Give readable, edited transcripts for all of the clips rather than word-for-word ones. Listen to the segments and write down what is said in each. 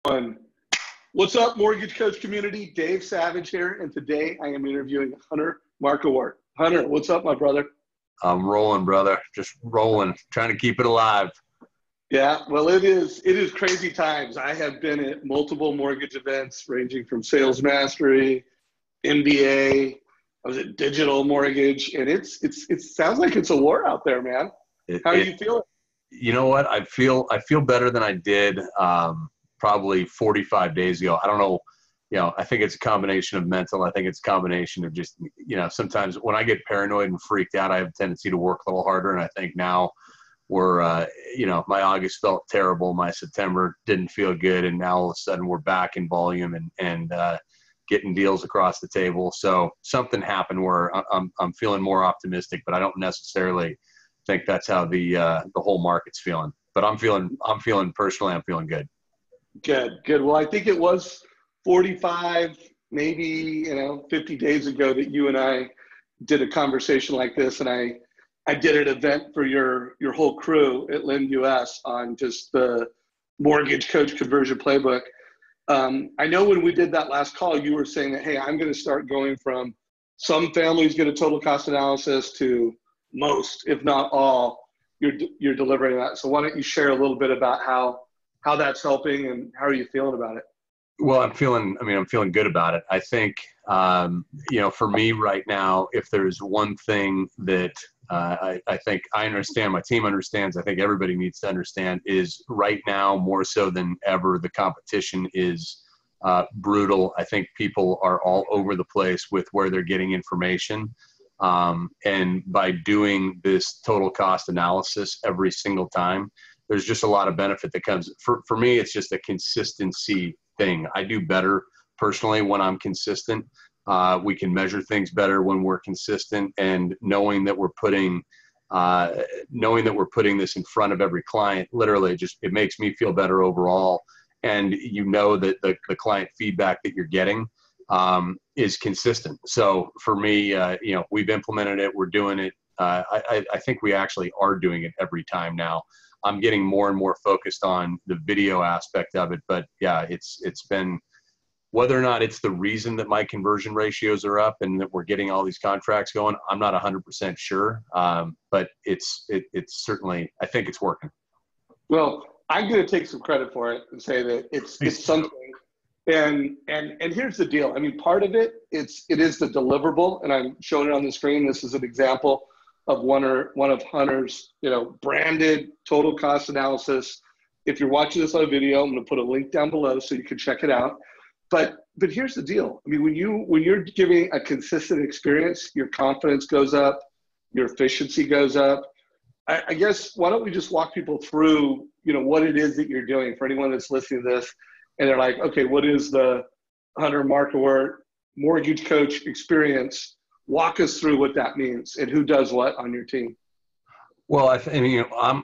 One. What's up, Mortgage Coach community? Dave Savage here, and today I am interviewing Hunter Marckwardt. Hunter, what's up, my brother? I'm rolling, brother. Just rolling, trying to keep it alive. Yeah, well, it is crazy times. I have been at multiple mortgage events ranging from sales mastery, MBA. I was at digital mortgage, and it sounds like it's a war out there, man. How are you feeling? You know what? I feel better than I did probably 45 days ago. I don't know. I think it's a combination of mental. I think it's a combination of just, sometimes when I get paranoid and freaked out, I have a tendency to work a little harder. And I think now we're, my August felt terrible. My September didn't feel good. And now all of a sudden we're back in volume and getting deals across the table. So something happened where I'm feeling more optimistic, but I don't necessarily think that's how the whole market's feeling. But I'm feeling personally, I'm feeling good. Good. Well, I think it was 45, maybe 50 days ago that you and I did a conversation like this, and I did an event for your whole crew at Lend US on just the Mortgage Coach Conversion Playbook. I know when we did that last call, you were saying that, hey, I'm going to start going from some families get a total cost analysis to most, if not all, you're delivering that. So why don't you share a little bit about how that's helping and how are you feeling about it? Well, I'm feeling good about it. I think, for me right now, if there's one thing that I think I understand, my team understands, I think everybody needs to understand is right now, more so than ever, the competition is brutal. I think people are all over the place with where they're getting information. And by doing this total cost analysis every single time, there's just a lot of benefit that comes. For me, it's just a consistency thing. I do better personally when I'm consistent. We can measure things better when we're consistent, and knowing that we're putting this in front of every client, literally it makes me feel better overall. And that the client feedback that you're getting is consistent. So for me, we've implemented it. We're doing it. I think we actually are doing it every time now. I'm getting more and more focused on the video aspect of it, but yeah, it's been, whether or not it's the reason that my conversion ratios are up and that we're getting all these contracts going, I'm not 100% sure. But it's certainly, I think it's working. Well, I'm going to take some credit for it and say that it's something. And here's the deal. I mean, part of it is the deliverable, and I'm showing it on the screen. This is an example of one of Hunter's, branded total cost analysis. If you're watching this on a video, I'm going to put a link down below so you can check it out. But here's the deal. I mean, when you're giving a consistent experience, your confidence goes up, your efficiency goes up. I guess, why don't we just walk people through, what it is that you're doing for anyone that's listening to this and they're like, okay, what is the Hunter Marckwardt Mortgage Coach experience? Walk us through what that means and who does what on your team. Well,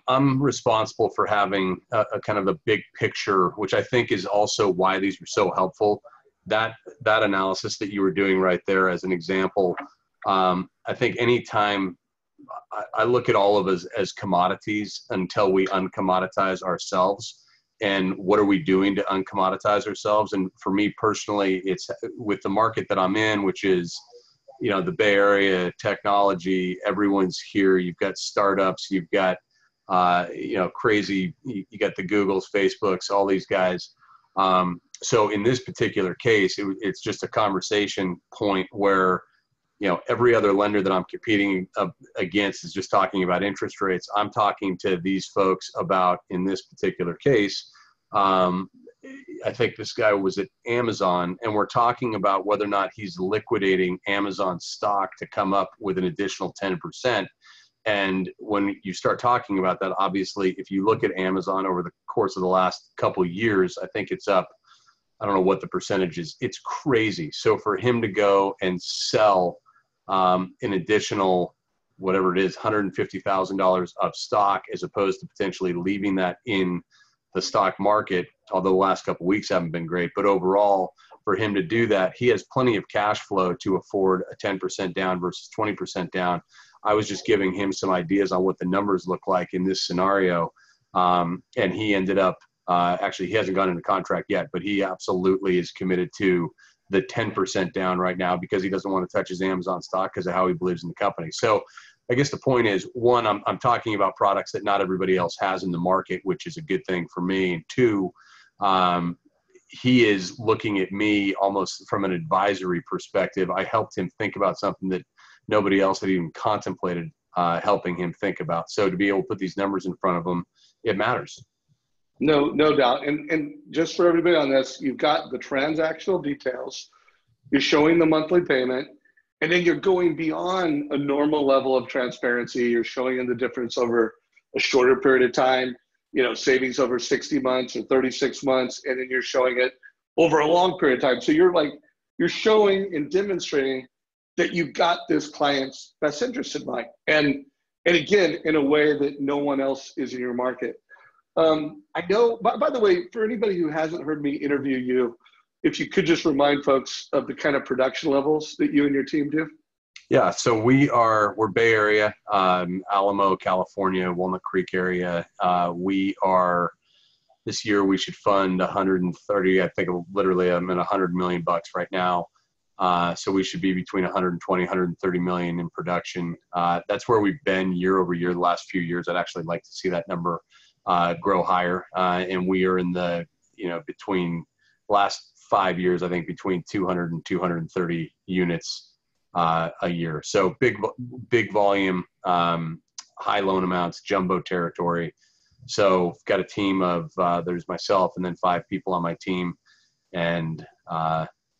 I'm responsible for having a kind of a big picture, which I think is also why these were so helpful. That analysis that you were doing right there as an example, I think anytime I look at all of us as commodities until we uncommoditize ourselves. And what are we doing to uncommoditize ourselves? And for me personally, it's with the market that I'm in, which is, the Bay Area, technology, everyone's here. You've got startups, you've got, crazy, you got the Googles, Facebooks, all these guys. So in this particular case, it's just a conversation point where, every other lender that I'm competing against is just talking about interest rates. I'm talking to these folks about, in this particular case, I think this guy was at Amazon, and we're talking about whether or not he's liquidating Amazon stock to come up with an additional 10%. And when you start talking about that, obviously, if you look at Amazon over the course of the last couple of years, I think it's up, I don't know what the percentage is. It's crazy. So for him to go and sell an additional, whatever it is, $150,000 of stock, as opposed to potentially leaving that in the stock market, although the last couple of weeks haven't been great, but overall, for him to do that, he has plenty of cash flow to afford a 10% down versus 20% down. I was just giving him some ideas on what the numbers look like in this scenario. And he ended up Actually, he hasn't gone into contract yet, but he absolutely is committed to the 10% down right now because he doesn't want to touch his Amazon stock because of how he believes in the company. So I guess the point is, one, I'm talking about products that not everybody else has in the market, which is a good thing for me. And two, he is looking at me almost from an advisory perspective. I helped him think about something that nobody else had even contemplated helping him think about. So to be able to put these numbers in front of him, it matters. No doubt. And just for everybody on this, you've got the transactional details, you're showing the monthly payment, and then you're going beyond a normal level of transparency. You're showing them the difference over a shorter period of time, savings over 60 months or 36 months, and then you're showing it over a long period of time. So you're showing and demonstrating that you've got this client's best interest in mind. And again, in a way that no one else is in your market. I know, by the way, for anybody who hasn't heard me interview you, if you could just remind folks of the kind of production levels that you and your team do. Yeah, so we're Bay Area, Alamo, California, Walnut Creek area. This year we should fund 130, I think literally I'm at $100 million right now. So we should be between 120, 130 million in production. That's where we've been year over year the last few years. I'd actually like to see that number grow higher. And we are in the, between last 5 years, I think between 200 and 230 units a year. So big volume, high loan amounts, jumbo territory. So got a team of, there's myself and then 5 people on my team. And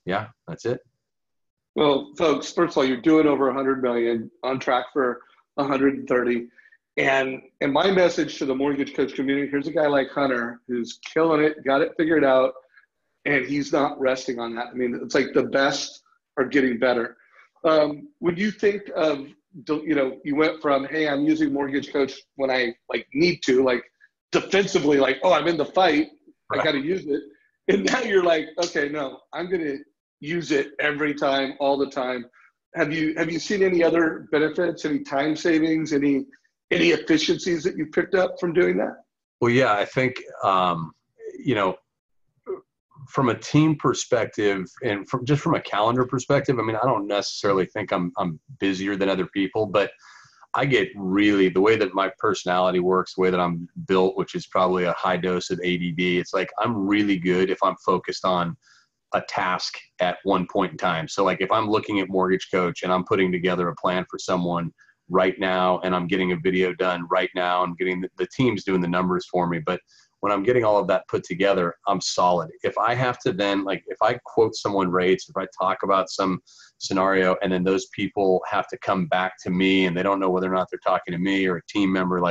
yeah, that's it. Well, folks, first of all, you're doing over 100 million, on track for 130. And my message to the mortgage coach community, here's a guy like Hunter who's killing it, got it figured out, and he's not resting on that. I mean, it's like the best are getting better. When you think of, you went from, hey, I'm using mortgage coach when I need to, defensively, oh, I'm in the fight, right. I got to use it. And now you're like, okay, no, I'm going to use it every time, all the time. Have you seen any other benefits, any time savings, any efficiencies that you picked up from doing that? Well, yeah, I think, from a team perspective and from a calendar perspective, I mean, I don't necessarily think I'm busier than other people, but I get really, the way that my personality works, the way that I'm built, which is probably a high dose of ADD, it's like I'm really good if I'm focused on a task at one point in time. So if I'm looking at Mortgage Coach and I'm putting together a plan for someone right now and I'm getting a video done right now, I'm getting the team's doing the numbers for me. But when I'm getting all of that put together, I'm solid. If I have to then, if I quote someone rates, if I talk about some scenario and then those people have to come back to me and they don't know whether or not they're talking to me or a team member,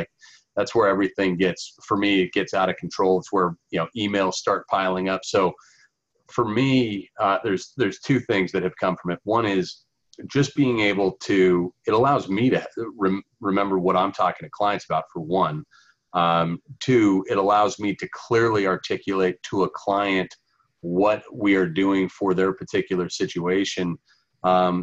that's where everything gets, for me, it gets out of control. It's where, emails start piling up. So for me, there's 2 things that have come from it. One is just being able to, it allows me to remember what I'm talking to clients about, for one. 2, it allows me to clearly articulate to a client what we are doing for their particular situation.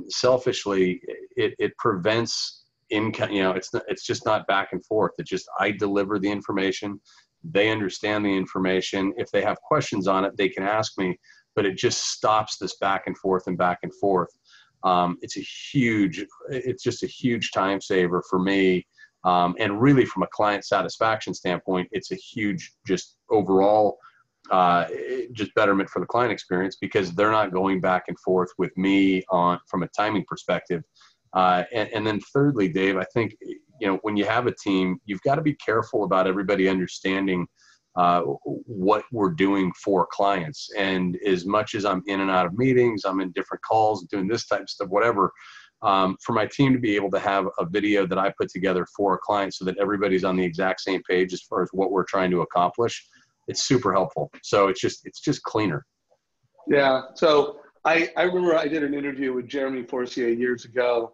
Selfishly, it prevents income. It's just not back and forth. It's just, I deliver the information. They understand the information. If they have questions on it, they can ask me, but it just stops this back and forth and back and forth. It's just a huge time saver for me. And really from a client satisfaction standpoint, it's a huge, just overall, just betterment for the client experience because they're not going back and forth with me from a timing perspective. And then thirdly, Dave, I think, when you have a team, you've got to be careful about everybody understanding what we're doing for clients. And as much as I'm in and out of meetings, I'm in different calls, doing this type of stuff, whatever, for my team to be able to have a video that I put together for a client so that everybody's on the exact same page as far as what we're trying to accomplish, it's super helpful. So it's just cleaner. Yeah. So I remember I did an interview with Jeremy Forcier years ago,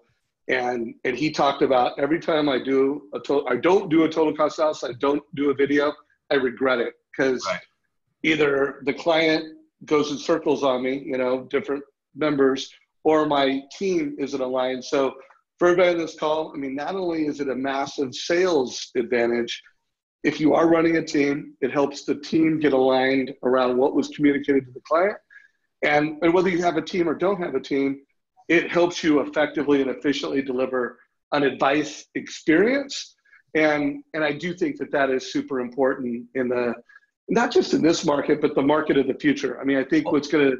and he talked about every time I don't do a total cost analysis, I don't do a video, I regret it because either the client goes in circles on me, different members, or my team isn't aligned. So for everybody on this call, I mean, not only is it a massive sales advantage, if you are running a team, it helps the team get aligned around what was communicated to the client. And whether you have a team or don't have a team, it helps you effectively and efficiently deliver an advice experience. And I do think that that is super important in the, not just in this market, but the market of the future. I mean, I think what's going to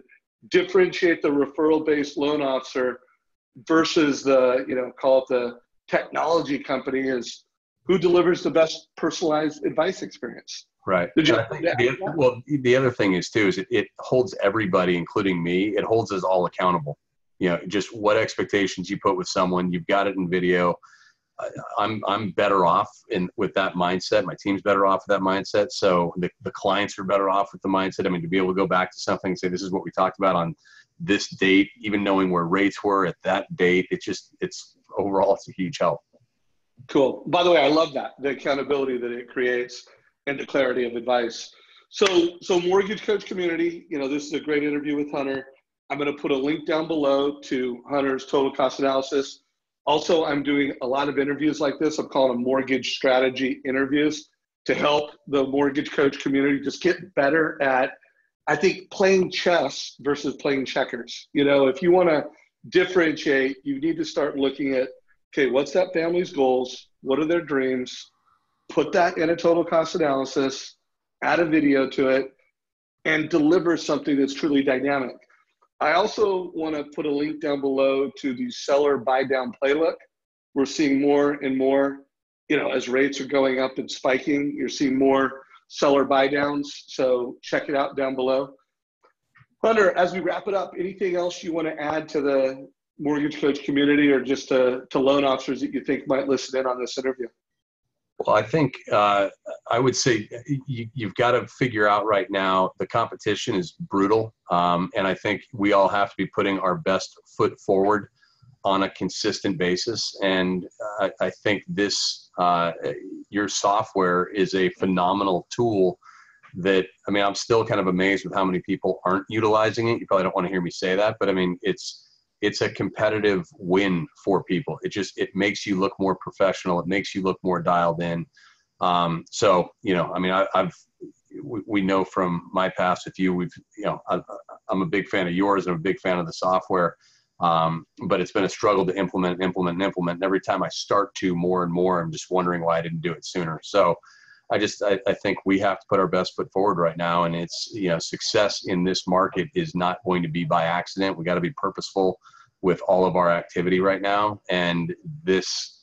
differentiate the referral-based loan officer versus the, you know, call it the technology company is who delivers the best personalized advice experience. Right. The other thing is too, is it holds everybody, including me, it holds us all accountable. You know, just what expectations you put with someone, you've got it in video. I'm better off with that mindset. My team's better off with that mindset. So the clients are better off with the mindset. I mean, to be able to go back to something and say, this is what we talked about on this date, even knowing where rates were at that date, it's overall, it's a huge help. Cool. By the way, I love that, the accountability that it creates and the clarity of advice. So Mortgage Coach community, you know, this is a great interview with Hunter. I'm going to put a link down below to Hunter's total cost analysis. Also, I'm doing a lot of interviews like this. I'm calling them mortgage strategy interviews to help the Mortgage Coach community just get better at, I think, playing chess versus playing checkers. You know, if you want to differentiate, you need to start looking at, okay, what's that family's goals? What are their dreams? Put that in a total cost analysis, add a video to it, and deliver something that's truly dynamic. I also want to put a link down below to the seller buy down playbook. We're seeing more and more, you know, as rates are going up and spiking, you're seeing more seller buy downs. So check it out down below. Hunter, as we wrap it up, anything else you want to add to the Mortgage Coach community or just to loan officers that you think might listen in on this interview? Well, I think I would say you've got to figure out right now, the competition is brutal. And I think we all have to be putting our best foot forward on a consistent basis. And I think this, your software is a phenomenal tool that, I mean, I'm still kind of amazed with how many people aren't utilizing it. You probably don't want to hear me say that, but I mean, it's a competitive win for people. It makes you look more professional. It makes you look more dialed in. So, you know, I mean, we know from my past with you, I'm a big fan of yours. I'm a big fan of the software. But it's been a struggle to implement. And every time I start to more and more, I'm just wondering why I didn't do it sooner. So I think we have to put our best foot forward right now. And it's, you know, success in this market is not going to be by accident. We got to be purposeful with all of our activity right now. And this,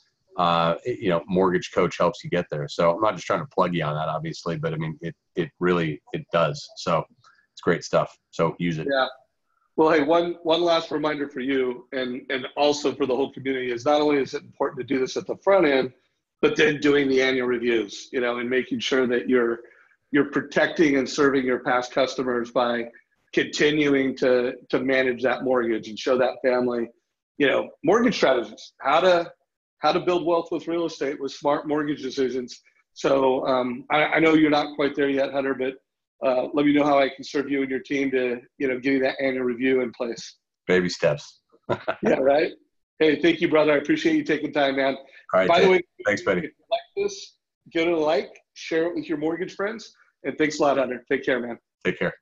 you know, Mortgage Coach helps you get there. So I'm not just trying to plug you on that, obviously, but I mean, it really does. So it's great stuff. So use it. Yeah. Well, hey, one last reminder for you and also for the whole community is not only is it important to do this at the front end, but then doing the annual reviews, you know, and making sure that you're protecting and serving your past customers by continuing to manage that mortgage and show that family, you know, mortgage strategies, how to build wealth with real estate with smart mortgage decisions. So I know you're not quite there yet, Hunter, but let me know how I can serve you and your team to, you know, get that annual review in place. Baby steps. Yeah, right. Hey, thank you, brother. I appreciate you taking time, man. All right, by the way, thanks, buddy. If you like this, give it a like, share it with your mortgage friends, and thanks a lot, Hunter. Take care, man. Take care.